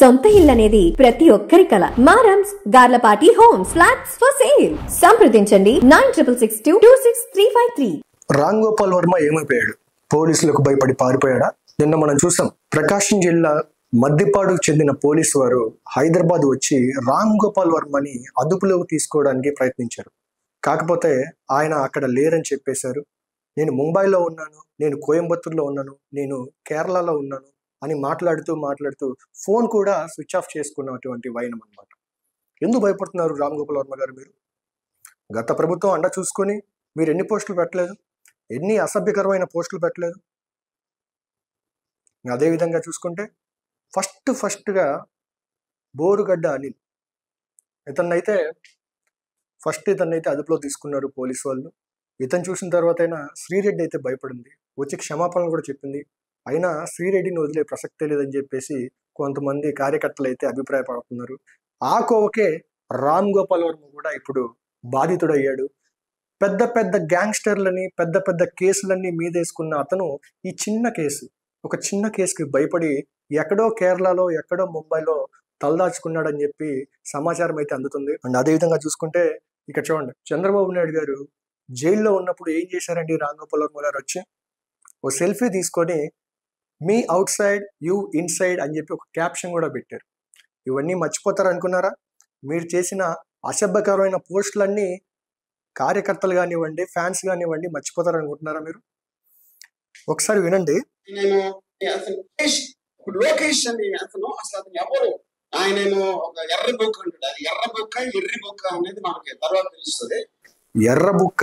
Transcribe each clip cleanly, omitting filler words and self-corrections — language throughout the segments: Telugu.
సొంత ఇల్లు అనేది ప్రతి ఒక్కరి కల. మారమ్స్ Garlapati homes flats for sale. సంప్రదించండి 9662263353. రామ్ గోపాల్ వర్మ ఏమైపోయాడు? పోలీసులకు భయపడి పారిపోయాడా? నిన్న మనం చూసాం, ప్రకాశం జిల్లా మద్దిపాడుకు చెందిన పోలీసు వారు హైదరాబాద్ వచ్చి రామ్ గోపాల్ వర్మని అదుపులోకి తీసుకోవడానికి ప్రయత్నించారు. కాకపోతే ఆయన అక్కడ లేరని చెప్పేశారు. నేను ముంబైలో ఉన్నాను, నేను కోయంబత్తూరులో ఉన్నాను, నేను కేరళలో ఉన్నాను అని మాట్లాడుతూ ఫోన్ కూడా స్విచ్ ఆఫ్ చేసుకున్నటువంటి వైనం అనమాట. ఎందుకు భయపడుతున్నారు రామ్ గోపాల్ వర్మ గారు? మీరు గత ప్రభుత్వం అండ చూసుకొని మీరు ఎన్ని పోస్టులు పెట్టలేదు, ఎన్ని అసభ్యకరమైన పోస్టులు పెట్టలేదు. అదేవిధంగా చూసుకుంటే ఫస్ట్గా బోరుగడ్డ అనిల్ ఇతన్నైతే అదుపులో తీసుకున్నారు పోలీసు వాళ్ళు. ఇతను చూసిన తర్వాత అయినా శ్రీరెడ్డి అయితే భయపడింది, వచ్చి క్షమాపణలు కూడా చెప్పింది. అయినా శ్రీరెడ్డిని వదిలే ప్రసక్తే లేదని చెప్పేసి కొంతమంది కార్యకర్తలు అయితే అభిప్రాయపడుతున్నారు. ఆ కోవకే రామ్ గోపాల్ వర్మ కూడా ఇప్పుడు బాధితుడయ్యాడు. పెద్ద గ్యాంగ్స్టర్లని పెద్ద కేసులన్నీ మీదేసుకున్న అతను ఈ ఒక చిన్న కేసుకి భయపడి ఎక్కడో కేరళలో ఎక్కడో ముంబైలో తలదాచుకున్నాడని చెప్పి సమాచారం అయితే అందుతుంది. అండ్ అదేవిధంగా చూసుకుంటే ఇక్కడ చూడండి, చంద్రబాబు నాయుడు గారు జైల్లో ఉన్నప్పుడు ఏం చేశారండి రామ్ గోపాల్ వర్మ గారు? వచ్చి ఓ సెల్ఫీ తీసుకొని me out side you inside అని చెప్పి ఒక క్యాప్షన్ కూడా పెట్టారు. ఇవన్నీ మర్చిపోతారు అనుకున్నారా? మీరు చేసిన అసభ్యకరమైన పోస్టులన్నీ కార్యకర్తలు కానివ్వండి, ఫ్యాన్స్ కానివ్వండి మర్చిపోతారు అనుకుంటున్నారా మీరు? ఒకసారి వినండి. లోకేష్ అని అతను అతను ఎవరు? ఆయన ఒక ఎర్ర బుక్క అంటాడు. ఎర్ర బుక్క ఎర్రి బుక్క అనేది మనకి తర్వాత తెలుస్తుంది. ఎర్ర బుక్క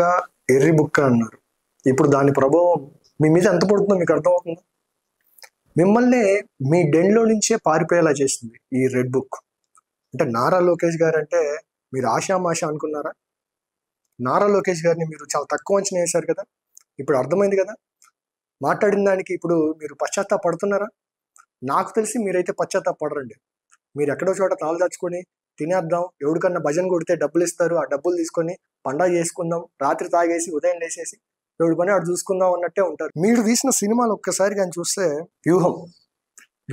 ఎర్రి బుక్క అన్నారు. ఇప్పుడు దాని ప్రభావం మీ మీద ఎంత పడుతుందో మీకు అర్థమవుతుందా? మిమ్మల్ని మీ డెన్లో నుంచే పారిపోయేలా చేసింది ఈ రెడ్ బుక్. అంటే నారా లోకేష్ గారు అంటే మీరు ఆశామాష అనుకున్నారా? నారా లోకేష్ గారిని మీరు చాలా తక్కువ అంచనా వేశారు కదా. ఇప్పుడు అర్థమైంది కదా మాట్లాడిన దానికి. ఇప్పుడు మీరు పశ్చాత్తాపడుతున్నారా? నాకు తెలిసి మీరైతే పశ్చాత్తాపడరండి. మీరు ఎక్కడో చోట తాళ్ళు దాచుకొని తినేద్దాం, ఎవరికన్నా భజన కొడితే డబ్బులు ఇస్తారు, ఆ డబ్బులు తీసుకొని పండగ చేసుకుందాం, రాత్రి తాగేసి ఉదయం లేసేసి ఎవడి పని అటు చూసుకుందాం అన్నట్టే ఉంటారు. మీరు తీసిన సినిమాలు ఒక్కసారి కానీ చూస్తే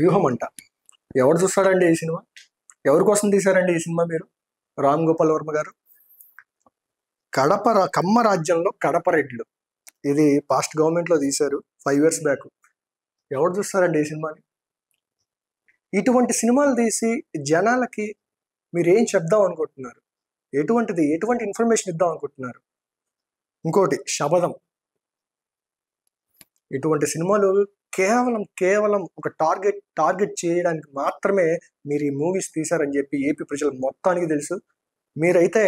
వ్యూహం అంట. ఎవరు చూస్తాడండి ఈ సినిమా? ఎవరి కోసం తీశారండి ఈ సినిమా మీరు? రామ్ గోపాల్ వర్మ గారు కమ్మ రాజ్యంలో కడప రెడ్లు, ఇది పాస్ట్ గవర్నమెంట్లో తీశారు 5 years బ్యాక్. ఎవరు చూస్తారండి ఈ సినిమాని? ఇటువంటి సినిమాలు తీసి జనాలకి మీరు ఏం చెప్దాం అనుకుంటున్నారు? ఎటువంటి ఇన్ఫర్మేషన్ ఇద్దాం అనుకుంటున్నారు? ఇంకోటి శబదం, ఇటువంటి సినిమాలు కేవలం ఒక టార్గెట్ చేయడానికి మాత్రమే మీరు ఈ మూవీస్ తీశారని చెప్పి ఏపీ ప్రజలు మొత్తానికి తెలుసు. మీరైతే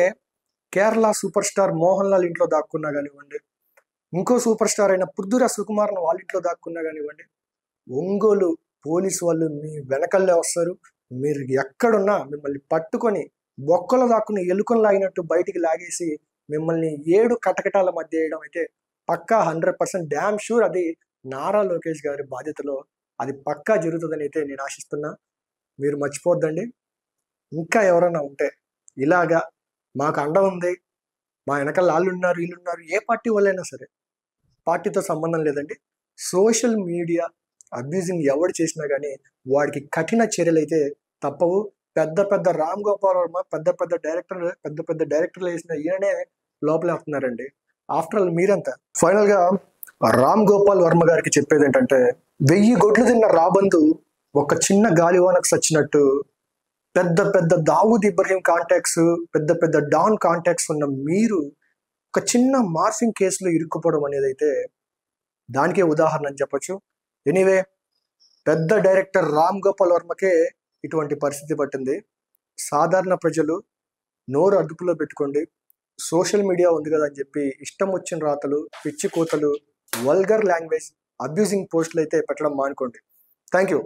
కేరళ సూపర్ స్టార్ మోహన్ లాల్ ఇంట్లో దాక్కున్నా కానివ్వండి, ఇంకో సూపర్ స్టార్ అయిన పుర్దురా సుకుమార్ను వాళ్ళ ఇంట్లో దాక్కున్నా కానివ్వండి, ఒంగోలు పోలీసు వాళ్ళు మీ వెనకల్లే వస్తారు. మీరు ఎక్కడున్నా మిమ్మల్ని పట్టుకొని బొక్కలు దాక్కుని ఎలుకలు లాగినట్టు బయటికి లాగేసి మిమ్మల్ని 7 కటకటాల మధ్య వేయడం అయితే పక్కా 100% డ్యామ్ షూర్. అది నారా లోకేష్ గారి బాధ్యతలో అది పక్కా జరుగుతుందని అయితే నేను ఆశిస్తున్నా. మీరు మర్చిపోద్దండి. ఇంకా ఎవరైనా ఉంటే ఇలాగా మాకు అండ ఉంది, మా వెనకాల వాళ్ళు ఉన్నారు, వీళ్ళున్నారు, ఏ పార్టీ వాళ్ళైనా సరే, పార్టీతో సంబంధం లేదండి, సోషల్ మీడియా అబ్యూజింగ్ ఎవరు చేసినా కానీ వాడికి కఠిన చర్యలు అయితే తప్పవు. పెద్ద రామ్ గోపాల్ వర్మ పెద్ద డైరెక్టర్లు వేసిన ఈయననే లోపలేస్తున్నారండి. ఆఫ్టర్ ఆల్ మీరంతా. ఫైనల్ గా రామ్ గోపాల్ వర్మ గారికి చెప్పేది ఏంటంటే, 1000 గొడ్లు తిన్న రాబందు ఒక చిన్న గాలివానకు సచ్చినట్టు పెద్ద దావూద్ ఇబ్రహీం కాంటాక్ట్స్, పెద్ద డాన్ కాంటాక్ట్స్ ఉన్న మీరు ఒక చిన్న మార్ఫింగ్ కేసులో ఇరుక్కుపోవడం అనేది అయితే దానికే ఉదాహరణ అని చెప్పొచ్చు. ఎనీవే, పెద్ద డైరెక్టర్ రామ్ గోపాల్ వర్మకే ఇటువంటి పరిస్థితి పట్టింది. సాధారణ ప్రజలు నోరు అదుపులో పెట్టుకోండి. సోషల్ మీడియా ఉంది కదా అని చెప్పి ఇష్టం వచ్చిన రాతలు, పిచ్చి కూతలు, వల్గర్ లాంగ్వేజ్, అబ్యూజింగ్ పోస్టులు అయితే పెట్టడం మానుకోండి. Thank you.